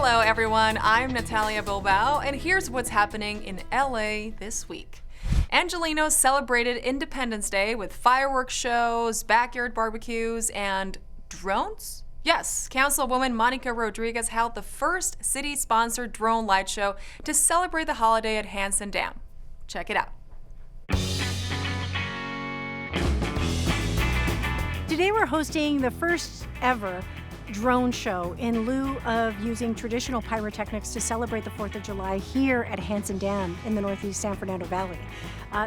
Hello everyone, I'm Natalia Bilbao, and here's what's happening in LA this week. Angelenos celebrated Independence Day with fireworks shows, backyard barbecues, and drones? Yes, Councilwoman Monica Rodriguez held the first city-sponsored drone light show to celebrate the holiday at Hansen Dam. Check it out. Today we're hosting the first ever drone show in lieu of using traditional pyrotechnics to celebrate the 4th of July here at Hansen Dam in the northeast San Fernando Valley.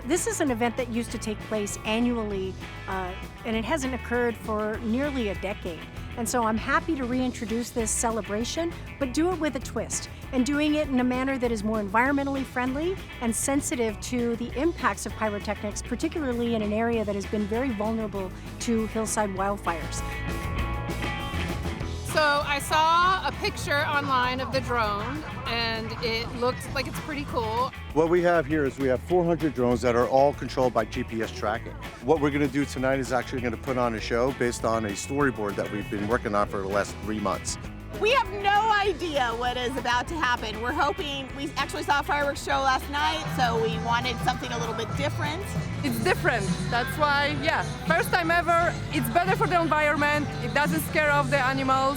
This is an event that used to take place annually, and it hasn't occurred for nearly a decade. And so I'm happy to reintroduce this celebration, but do it with a twist, and doing it in a manner that is more environmentally friendly and sensitive to the impacts of pyrotechnics, particularly in an area that has been very vulnerable to hillside wildfires. So I saw a picture online of the drone, and it looks like it's pretty cool. What we have here is we have 400 drones that are all controlled by GPS tracking. What we're going to do tonight is actually going to put on a show based on a storyboard that we've been working on for the last 3 months. We have no idea what is about to happen. We're hoping, we actually saw a fireworks show last night, so we wanted something a little bit different. It's different, that's why, yeah, first time ever, it's better for the environment, it doesn't scare off the animals,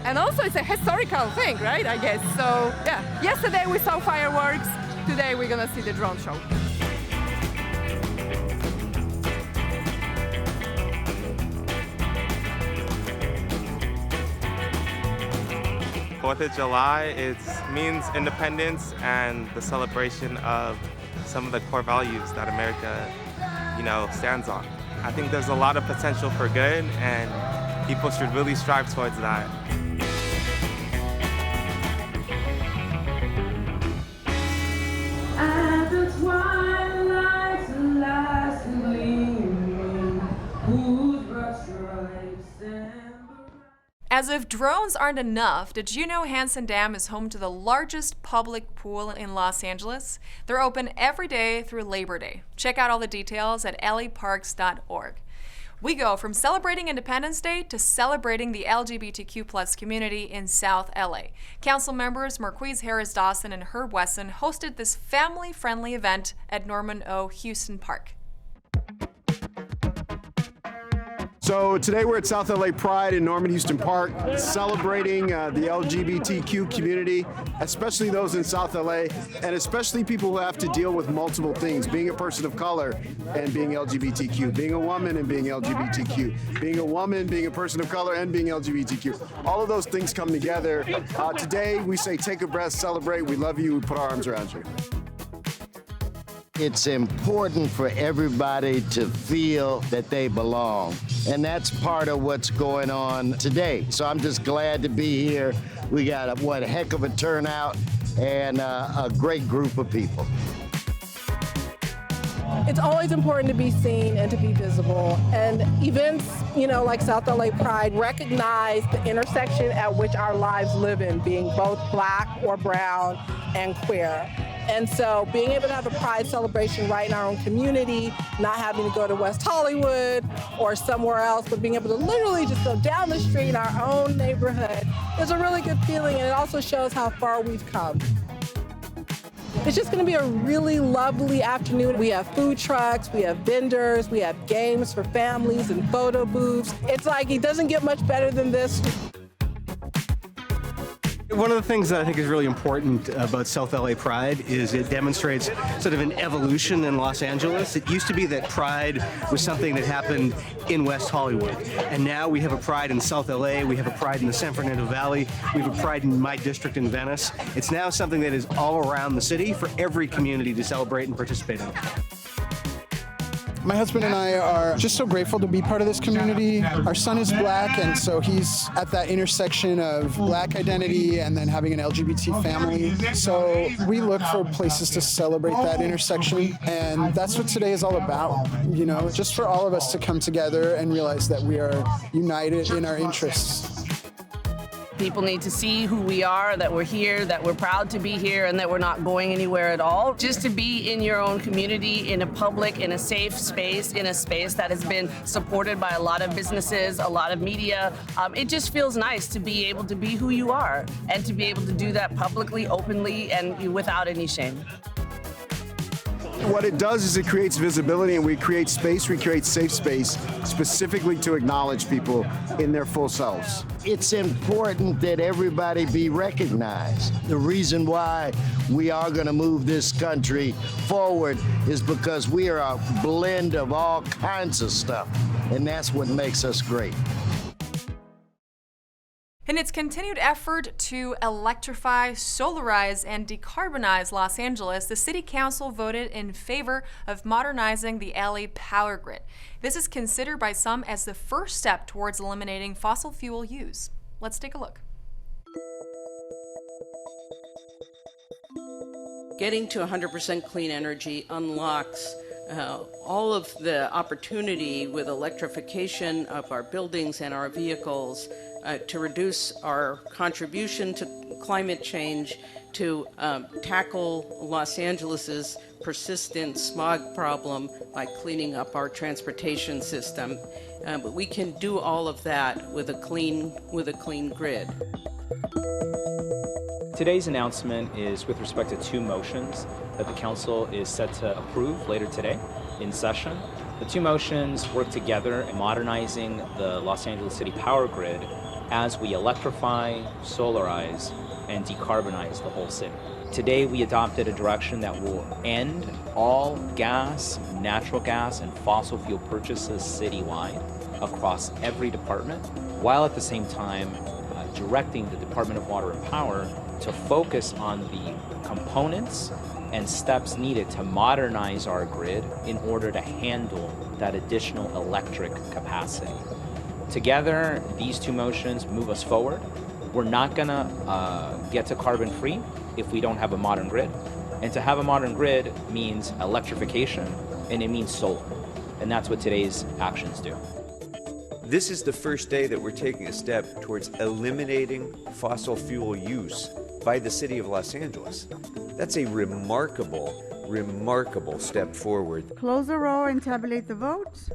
and also it's a historical thing, right, I guess. So, yeah, yesterday we saw fireworks, today we're gonna see the drone show. Fourth of July, it means independence and the celebration of some of the core values that America, stands on. I think there's a lot of potential for good, and people should really strive towards that. At the twilight's last gleaming, whose broad stripes and As if drones aren't enough, did you know Hansen Dam is home to the largest public pool in Los Angeles? They're open every day through Labor Day. Check out all the details at laparks.org. We go from celebrating Independence Day to celebrating the LGBTQ+ community in South LA. Council members Marquise Harris Dawson and Herb Wesson hosted this family-friendly event at Norman O. Houston Park. So today we're at South LA Pride in Norman Houston Park, celebrating the LGBTQ community, especially those in South LA, and especially people who have to deal with multiple things, being a person of color and being LGBTQ, being a woman and being LGBTQ, being a woman, being a person of color, and being LGBTQ. All of those things come together. Today we say take a breath, celebrate, we love you, we put our arms around you. It's important for everybody to feel that they belong, and that's part of what's going on today. So I'm just glad to be here. We got a heck of a turnout and a great group of people. It's always important to be seen and to be visible, and events, like South LA Pride recognize the intersection at which our lives live in, being both Black or brown and queer. And so being able to have a Pride celebration right in our own community, not having to go to West Hollywood or somewhere else, but being able to literally just go down the street in our own neighborhood is a really good feeling, and it also shows how far we've come. It's just going to be a really lovely afternoon. We have food trucks, we have vendors, we have games for families and photo booths. It's like it doesn't get much better than this. One of the things that I think is really important about South LA Pride is it demonstrates sort of an evolution in Los Angeles. It used to be that Pride was something that happened in West Hollywood, and now we have a Pride in South LA, we have a Pride in the San Fernando Valley, we have a Pride in my district in Venice. It's now something that is all around the city for every community to celebrate and participate in. My husband and I are just so grateful to be part of this community. Our son is Black, and so he's at that intersection of Black identity and then having an LGBT family. So we look for places to celebrate that intersection, and that's what today is all about. Just for all of us to come together and realize that we are united in our interests. People need to see who we are, that we're here, that we're proud to be here, and that we're not going anywhere at all. Just to be in your own community, in a public, in a safe space, in a space that has been supported by a lot of businesses, a lot of media. It just feels nice to be able to be who you are and to be able to do that publicly, openly, and without any shame. What it does is it creates visibility, and we create space, we create safe space specifically to acknowledge people in their full selves. It's important that everybody be recognized. The reason why we are going to move this country forward is because we are a blend of all kinds of stuff, and that's what makes us great. In its continued effort to electrify, solarize, and decarbonize Los Angeles, the City Council voted in favor of modernizing the LA power grid. This is considered by some as the first step towards eliminating fossil fuel use. Let's take a look. Getting to 100% clean energy unlocks all of the opportunity with electrification of our buildings and our vehicles to reduce our contribution to climate change, to tackle Los Angeles's persistent smog problem by cleaning up our transportation system. But we can do all of that with a clean grid. Today's announcement is with respect to two motions that the Council is set to approve later today in session. The two motions work together in modernizing the Los Angeles City power grid as we electrify, solarize, and decarbonize the whole city. Today, we adopted a direction that will end all gas, natural gas, and fossil fuel purchases citywide across every department, while at the same time directing the Department of Water and Power to focus on the components and steps needed to modernize our grid in order to handle that additional electric capacity. Together, these two motions move us forward. We're not gonna get to carbon free if we don't have a modern grid. And to have a modern grid means electrification, and it means solar. And that's what today's actions do. This is the first day that we're taking a step towards eliminating fossil fuel use by the city of Los Angeles. That's a remarkable step forward. Close the roll and tabulate the votes.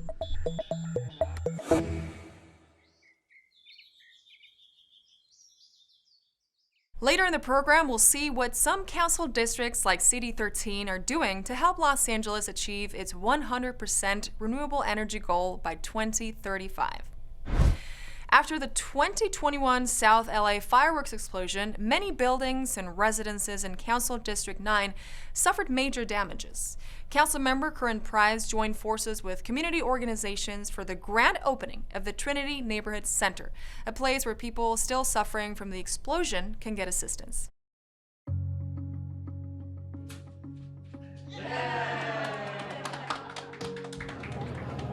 Later in the program, we'll see what some council districts like CD 13 are doing to help Los Angeles achieve its 100% renewable energy goal by 2035. After the 2021 South LA fireworks explosion, many buildings and residences in Council District 9 suffered major damages. Councilmember Corinne Price joined forces with community organizations for the grand opening of the Trinity Neighborhood Center, a place where people still suffering from the explosion can get assistance.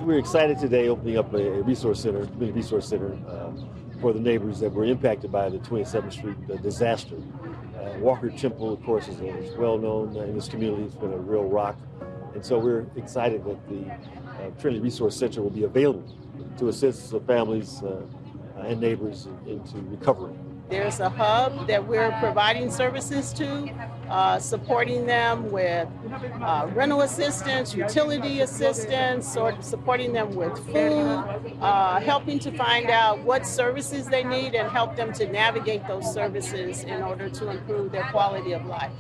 We're excited today opening up a resource center, community resource center for the neighbors that were impacted by the 27th Street disaster. Walker Temple, of course, is well known in this community. It's been a real rock. And so we're excited that the Trinity Resource Center will be available to assist the families and neighbors into recovery. There's a hub that we're providing services to, supporting them with rental assistance, utility assistance, or supporting them with food, helping to find out what services they need and help them to navigate those services in order to improve their quality of life.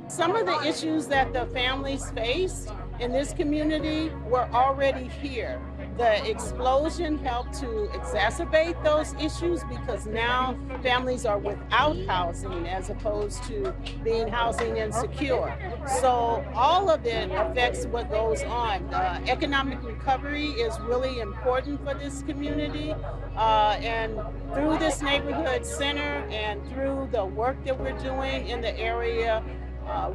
Some of the issues that the families faced in this community were already here. The explosion helped to exacerbate those issues because now families are without housing as opposed to being housing insecure. So all of it affects what goes on. Economic recovery is really important for this community. And through this neighborhood center and through the work that we're doing in the area,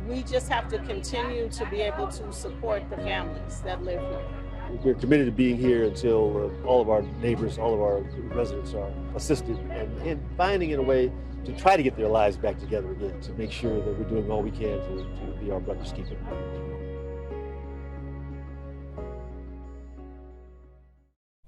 we just have to continue to be able to support the families that live here. We're committed to being here until all of our neighbors, all of our residents are assisted and finding a way to try to get their lives back together again, to make sure that we're doing all we can to be our brother's keeper.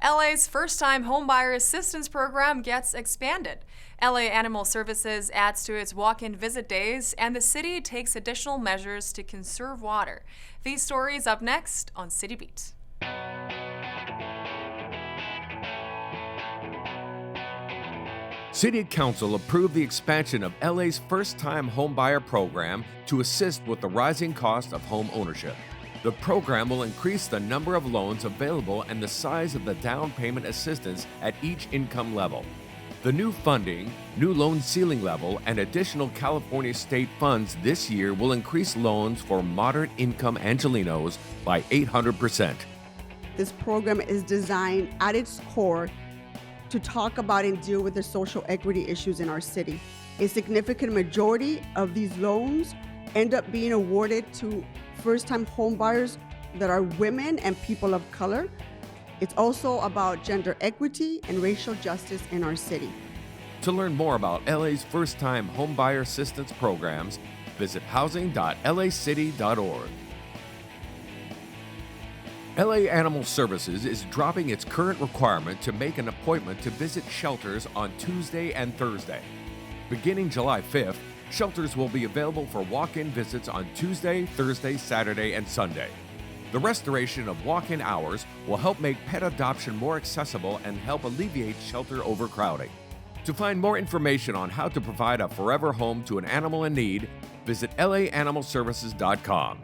LA's first-time homebuyer assistance program gets expanded. LA Animal Services adds to its walk-in visit days, and the city takes additional measures to conserve water. These stories up next on CityBeat. City Council approved the expansion of LA's first-time homebuyer program to assist with the rising cost of home ownership. The program will increase the number of loans available and the size of the down payment assistance at each income level. The new funding, new loan ceiling level, and additional California state funds this year will increase loans for moderate income Angelenos by 800%. This program is designed at its core to talk about and deal with the social equity issues in our city. A significant majority of these loans end up being awarded to first-time homebuyers that are women and people of color. It's also about gender equity and racial justice in our city. To learn more about LA's first-time homebuyer assistance programs, visit housing.lacity.org. LA Animal Services is dropping its current requirement to make an appointment to visit shelters on Tuesday and Thursday. Beginning July 5th, shelters will be available for walk-in visits on Tuesday, Thursday, Saturday, and Sunday. The restoration of walk-in hours will help make pet adoption more accessible and help alleviate shelter overcrowding. To find more information on how to provide a forever home to an animal in need, visit laanimalservices.com.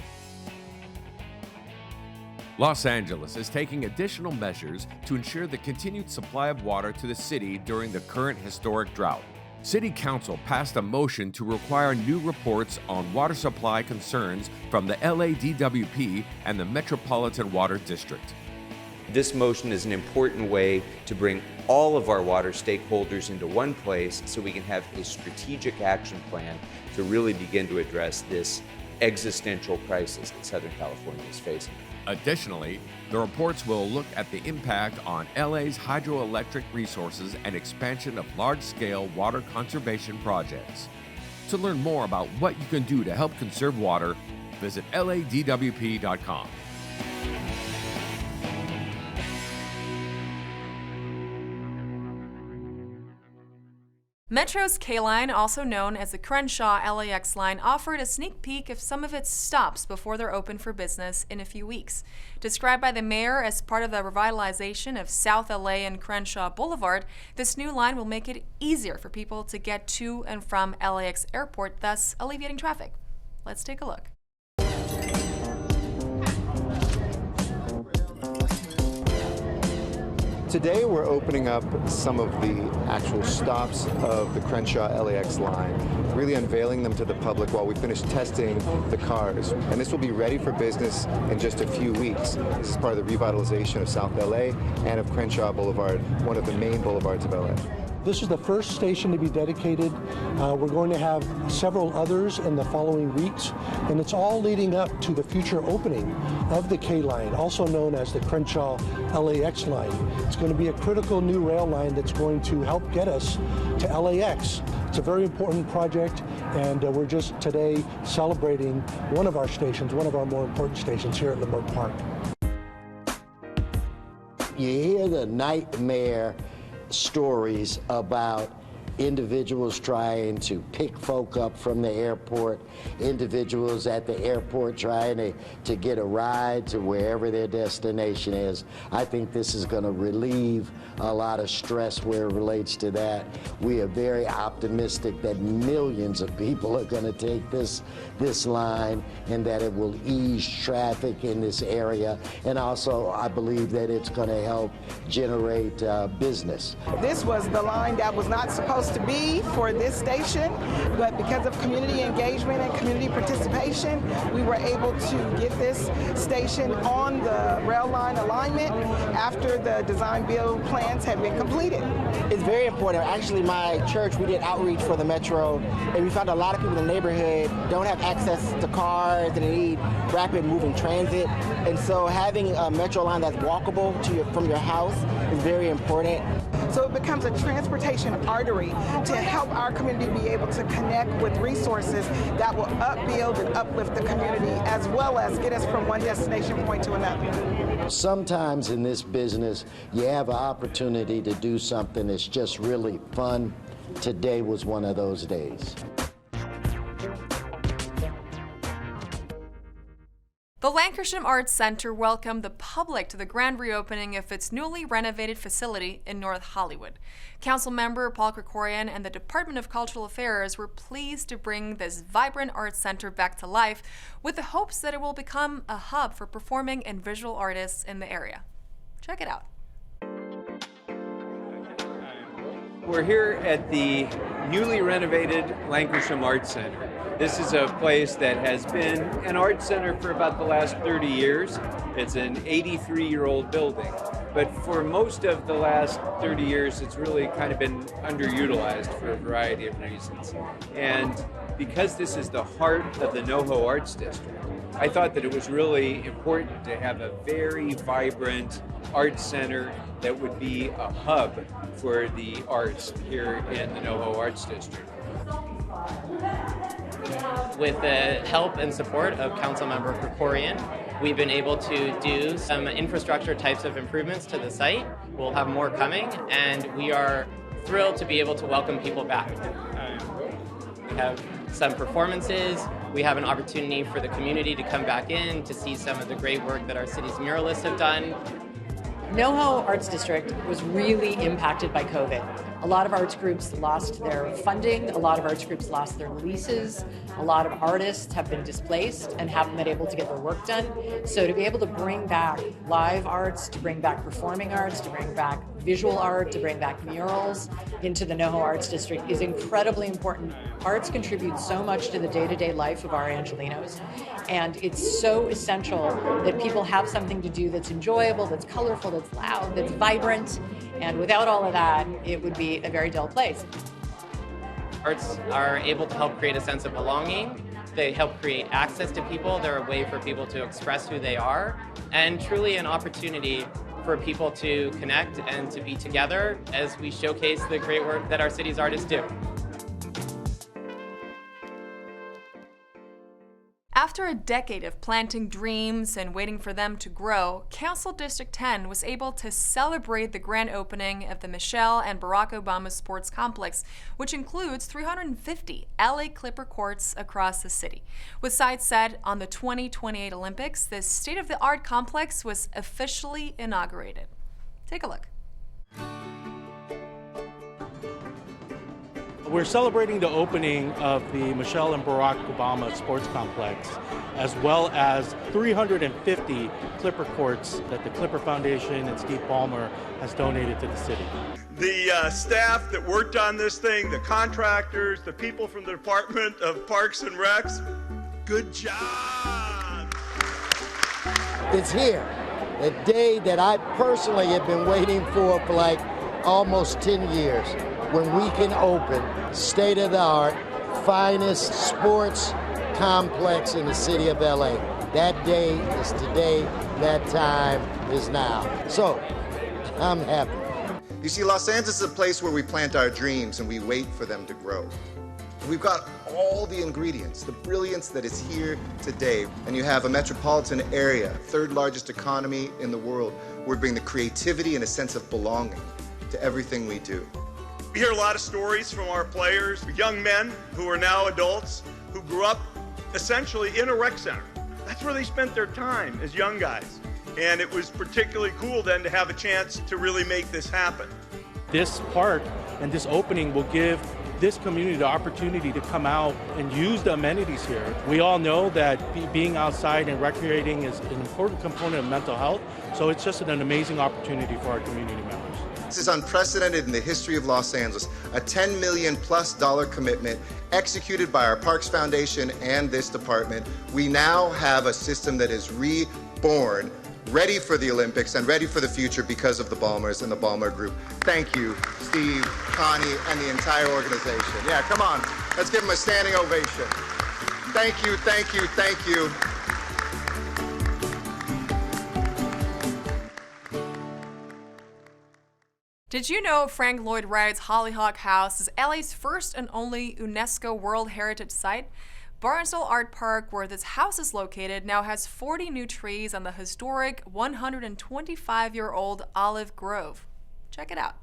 Los Angeles is taking additional measures to ensure the continued supply of water to the city during the current historic drought. City Council passed a motion to require new reports on water supply concerns from the LADWP and the Metropolitan Water District. This motion is an important way to bring all of our water stakeholders into one place so we can have a strategic action plan to really begin to address this existential crisis that Southern California is facing. Additionally, the reports will look at the impact on LA's hydroelectric resources and expansion of large-scale water conservation projects. To learn more about what you can do to help conserve water, visit ladwp.com. Metro's K-Line, also known as the Crenshaw LAX line, offered a sneak peek of some of its stops before they're open for business in a few weeks. Described by the mayor as part of the revitalization of South LA and Crenshaw Boulevard, this new line will make it easier for people to get to and from LAX Airport, thus alleviating traffic. Let's take a look. Today we're opening up some of the actual stops of the Crenshaw LAX line, really unveiling them to the public while we finish testing the cars. And this will be ready for business in just a few weeks. This is part of the revitalization of South LA and of Crenshaw Boulevard, one of the main boulevards of LA. This is the first station to be dedicated. We're going to have several others in the following weeks, and it's all leading up to the future opening of the K-Line, also known as the Crenshaw LAX line. It's going to be a critical new rail line that's going to help get us to LAX. It's a very important project, and we're just today celebrating one of our stations, one of our more important stations here at Leimert Park. You hear the nightmare stories about individuals trying to pick folk up from the airport, individuals at the airport trying to get a ride to wherever their destination is. I think this is going to relieve a lot of stress where it relates to that. We are very optimistic that millions of people are going to take this line and that it will ease traffic in this area. And also, I believe that it's going to help generate business. This was the line that was not supposed to be for this station, but because of community engagement and community participation, we were able to get this station on the rail line alignment after the design build plans had been completed. It's very important. Actually, my church, we did outreach for the Metro, and we found a lot of people in the neighborhood don't have access to cars and they need rapid moving transit. And so having a Metro line that's walkable to from your house is very important. So So it becomes a transportation artery to help our community be able to connect with resources that will upbuild and uplift the community, as well as get us from one destination point to another. Sometimes in this business, you have an opportunity to do something that's just really fun. Today was one of those days. The Lankershim Arts Center welcomed the public to the grand reopening of its newly renovated facility in North Hollywood. Councilmember Paul Krikorian and the Department of Cultural Affairs were pleased to bring this vibrant arts center back to life with the hopes that it will become a hub for performing and visual artists in the area. Check it out. We're here at the newly renovated Lankershim Arts Center. This is a place that has been an art center for about the last 30 years. It's an 83-year-old building. But for most of the last 30 years, it's really kind of been underutilized for a variety of reasons. And because this is the heart of the NoHo Arts District, I thought that it was really important to have a very vibrant art center that would be a hub for the arts here in the NoHo Arts District. With the help and support of Councilmember Krikorian, we've been able to do some infrastructure types of improvements to the site. We'll have more coming, and we are thrilled to be able to welcome people back. We have some performances. We have an opportunity for the community to come back in to see some of the great work that our city's muralists have done. NoHo Arts District was really impacted by COVID. A lot of arts groups lost their funding, a lot of arts groups lost their leases, a lot of artists have been displaced and haven't been able to get their work done. So to be able to bring back live arts, to bring back performing arts, to bring back visual art, to bring back murals into the NoHo Arts District is incredibly important. Arts contribute so much to the day-to-day life of our Angelenos, and it's so essential that people have something to do that's enjoyable, that's colorful, that's loud, that's vibrant, and without all of that, it would be a very dull place. Arts are able to help create a sense of belonging. They help create access to people. They're a way for people to express who they are, and truly an opportunity for people to connect and to be together as we showcase the great work that our city's artists do. After a decade of planting dreams and waiting for them to grow, Council District 10 was able to celebrate the grand opening of the Michelle and Barack Obama Sports Complex, which includes 350 LA Clipper courts across the city. With sights set on the 2028 Olympics, this state-of-the-art complex was officially inaugurated. Take a look. We're celebrating the opening of the Michelle and Barack Obama Sports Complex, as well as 350 Clipper courts that the Clipper Foundation and Steve Ballmer has donated to the city. The staff that worked on this thing, the contractors, the people from the Department of Parks and Recs, good job! It's here, a day that I personally have been waiting for like almost 10 years. When we can open state-of-the-art, finest sports complex in the city of LA. That day is today, that time is now. So, I'm happy. You see, Los Angeles is a place where we plant our dreams and we wait for them to grow. We've got all the ingredients, the brilliance that is here today. And you have a metropolitan area, third largest economy in the world, where we bring the creativity and a sense of belonging to everything we do. We hear a lot of stories from our players, young men who are now adults, who grew up essentially in a rec center. That's where they spent their time as young guys. And it was particularly cool then to have a chance to really make this happen. This park and this opening will give this community the opportunity to come out and use the amenities here. We all know that being outside and recreating is an important component of mental health, so it's just an amazing opportunity for our community members. This is unprecedented in the history of Los Angeles, a $10 million+ commitment executed by our Parks Foundation and this department. We now have a system that is reborn, ready for the Olympics and ready for the future because of the Ballmers and the Ballmer Group. Thank you, Steve, Connie, and the entire organization. Yeah, come on, let's give them a standing ovation. Thank you, thank you, thank you. Did you know Frank Lloyd Wright's Hollyhock House is LA's first and only UNESCO World Heritage Site? Barnsdall Art Park, where this house is located, now has 40 new trees on the historic 125-year-old olive grove. Check it out.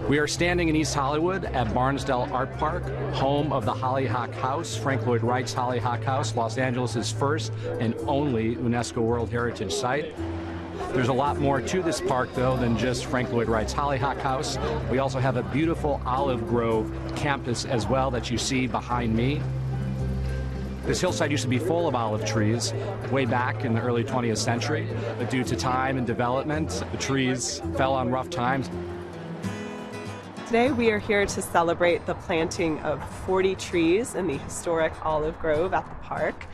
We are standing in East Hollywood at Barnsdall Art Park, home of the Hollyhock House, Frank Lloyd Wright's Hollyhock House, Los Angeles' first and only UNESCO World Heritage Site. There's a lot more to this park, though, than just Frank Lloyd Wright's Hollyhock House. We also have a beautiful olive grove campus as well that you see behind me. This hillside used to be full of olive trees way back in the early 20th century, but due to time and development, the trees fell on rough times. Today we are here to celebrate the planting of 40 trees in the historic olive grove at the park.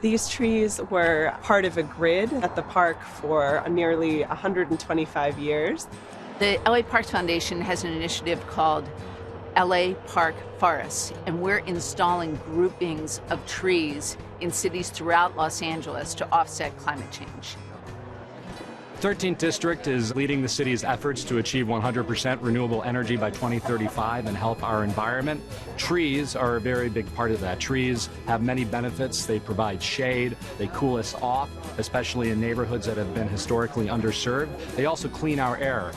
These trees were part of a grid at the park for nearly 125 years. The LA Parks Foundation has an initiative called LA Park Forests, and we're installing groupings of trees in cities throughout Los Angeles to offset climate change. 13th District is leading the city's efforts to achieve 100% renewable energy by 2035 and help our environment. Trees are a very big part of that. Trees have many benefits. They provide shade, they cool us off, especially in neighborhoods that have been historically underserved. They also clean our air.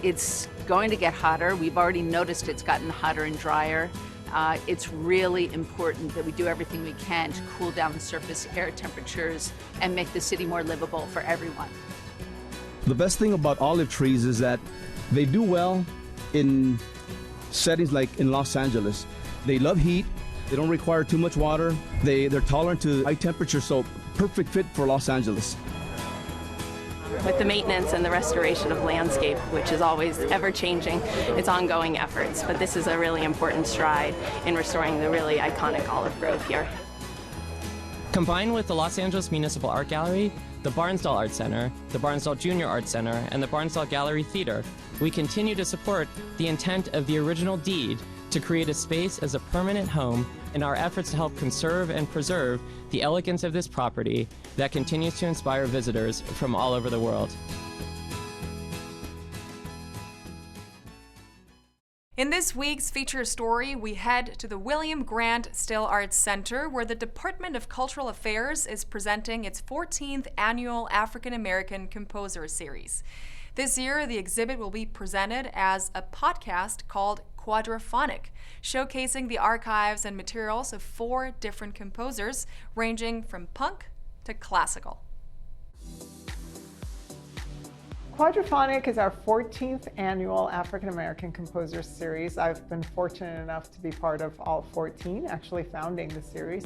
It's going to get hotter. We've already noticed it's gotten hotter and drier. It's really important that we do everything we can to cool down the surface air temperatures and make the city more livable for everyone. The best thing about olive trees is that they do well in settings like in Los Angeles. They love heat, they don't require too much water, they're tolerant to high temperature, so perfect fit for Los Angeles. With the maintenance and the restoration of landscape, which is always ever-changing, it's ongoing efforts, but this is a really important stride in restoring the really iconic olive grove here. Combined with the Los Angeles Municipal Art Gallery, the Barnsdall Art Center, the Barnsdall Junior Art Center, and the Barnsdall Gallery Theater, we continue to support the intent of the original deed to create a space as a permanent home in our efforts to help conserve and preserve the elegance of this property that continues to inspire visitors from all over the world. In this week's feature story, we head to the William Grant Still Arts Center, where the Department of Cultural Affairs is presenting its 14th annual African American Composer Series. This year, the exhibit will be presented as a podcast called Quadraphonic, showcasing the archives and materials of 4 different composers, ranging from punk to classical. Quadraphonic is our 14th annual African American Composer Series. I've been fortunate enough to be part of all 14, actually founding the series.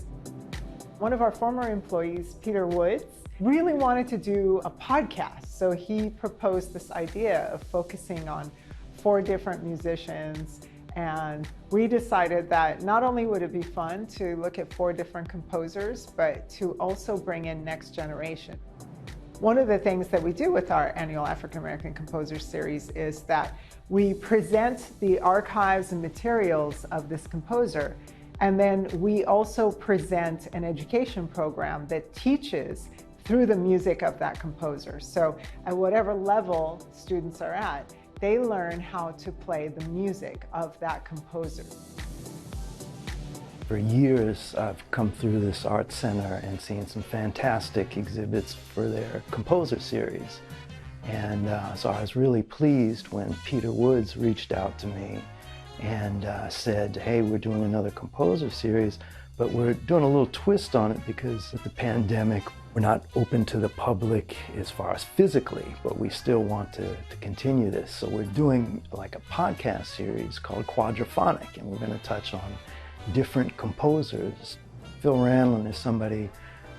One of our former employees, Peter Woods, really wanted to do a podcast, so he proposed this idea of focusing on 4 different musicians, and we decided that not only would it be fun to look at 4 different composers, but to also bring in next generation. One of the things that we do with our annual African American Composers Series is that we present the archives and materials of this composer, and then we also present an education program that teaches through the music of that composer. So at whatever level students are at, they learn how to play the music of that composer. For years, I've come through this art center and seen some fantastic exhibits for their composer series. And so I was really pleased when Peter Woods reached out to me and said, hey, we're doing another composer series, but we're doing a little twist on it because of the pandemic. We're not open to the public as far as physically, but we still want to continue this. So we're doing like a podcast series called Quadraphonic, and we're going to touch on different composers. Phil Ranlin is somebody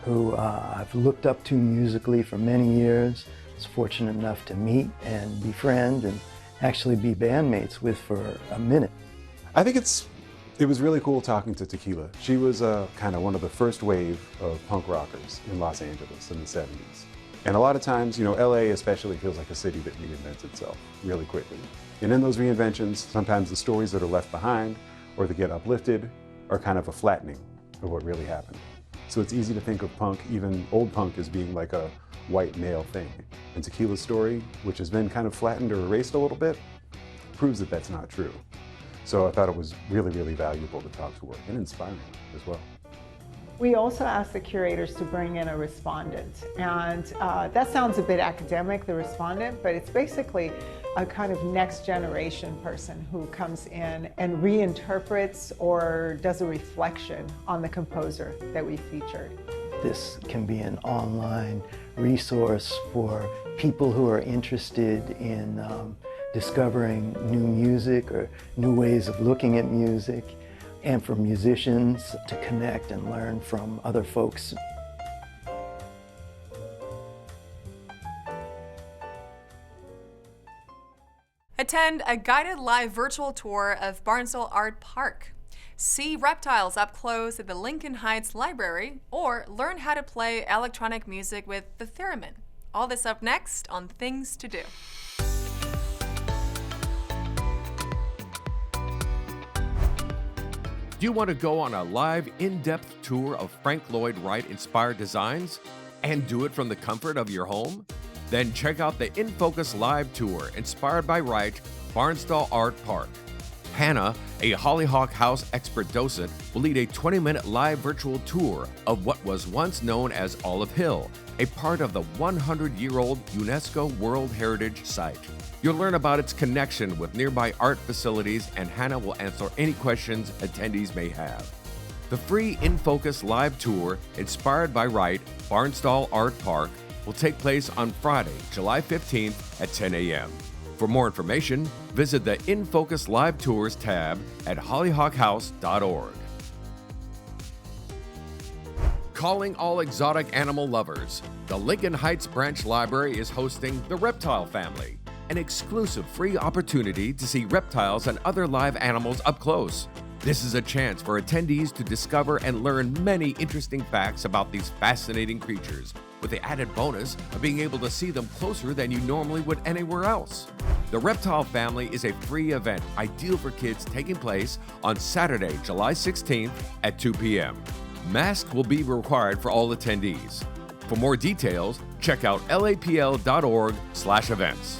who I've looked up to musically for many years. I was fortunate enough to meet and befriend and actually be bandmates with for a minute. I think it was really cool talking to Tequila. She was kind of one of the first wave of punk rockers in Los Angeles in the 70s. And a lot of times, you know, LA especially feels like a city that reinvents itself really quickly. And in those reinventions, sometimes the stories that are left behind or that get uplifted are kind of a flattening of what really happened. So it's easy to think of punk, even old punk, as being like a white male thing. And Tequila's story, which has been kind of flattened or erased a little bit, proves that that's not true. So I thought it was really, really valuable to talk to her, and inspiring as well. We also asked the curators to bring in a respondent, and that sounds a bit academic, the respondent, but it's basically a kind of next generation person who comes in and reinterprets or does a reflection on the composer that we featured. This can be an online resource for people who are interested in discovering new music or new ways of looking at music, and for musicians to connect and learn from other folks. Attend a guided live virtual tour of Barnsdall Art Park. See reptiles up close at the Lincoln Heights Library, or learn how to play electronic music with the theremin. All this up next on Things to Do. Do you want to go on a live, in-depth tour of Frank Lloyd Wright-inspired designs and do it from the comfort of your home? Then check out the In Focus Live Tour inspired by Wright, Barnsdall Art Park. Hannah, a Hollyhock House expert docent, will lead a 20-minute live virtual tour of what was once known as Olive Hill, a part of the 100-year-old UNESCO World Heritage Site. You'll learn about its connection with nearby art facilities, and Hannah will answer any questions attendees may have. The free In Focus Live Tour, inspired by Wright, Barnsdall Art Park, will take place on Friday, July 15th at 10 a.m. For more information, visit the In Focus Live Tours tab at hollyhockhouse.org. Calling all exotic animal lovers, the Lincoln Heights Branch Library is hosting The Reptile Family, an exclusive free opportunity to see reptiles and other live animals up close. This is a chance for attendees to discover and learn many interesting facts about these fascinating creatures, with the added bonus of being able to see them closer than you normally would anywhere else. The Reptile Family is a free event ideal for kids, taking place on Saturday, July 16th at 2 p.m. Masks will be required for all attendees. For more details, check out lapl.org/events.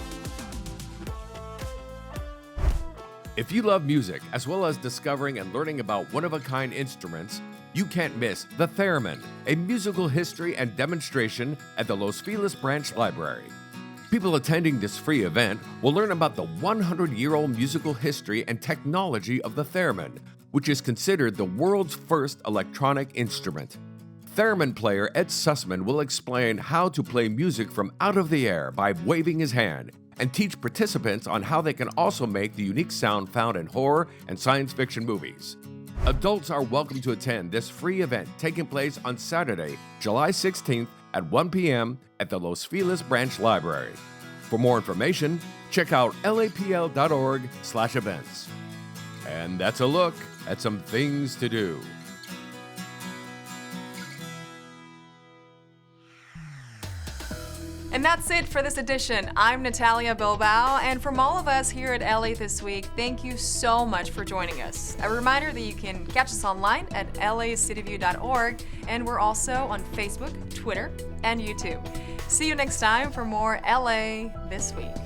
If you love music, as well as discovering and learning about one-of-a-kind instruments, you can't miss The Theremin, a musical history and demonstration at the Los Feliz Branch Library. People attending this free event will learn about the 100-year-old musical history and technology of the theremin, which is considered the world's first electronic instrument. Theremin player Ed Sussman will explain how to play music from out of the air by waving his hand, and teach participants on how they can also make the unique sound found in horror and science fiction movies. Adults are welcome to attend this free event taking place on Saturday, July 16th at 1 p.m. at the Los Feliz Branch Library. For more information, check out lapl.org/events. And that's a look at some things to do. And that's it for this edition. I'm Natalia Bilbao, and from all of us here at LA This Week, thank you so much for joining us. A reminder that you can catch us online at lacityview.org, and we're also on Facebook, Twitter, and YouTube. See you next time for more LA This Week.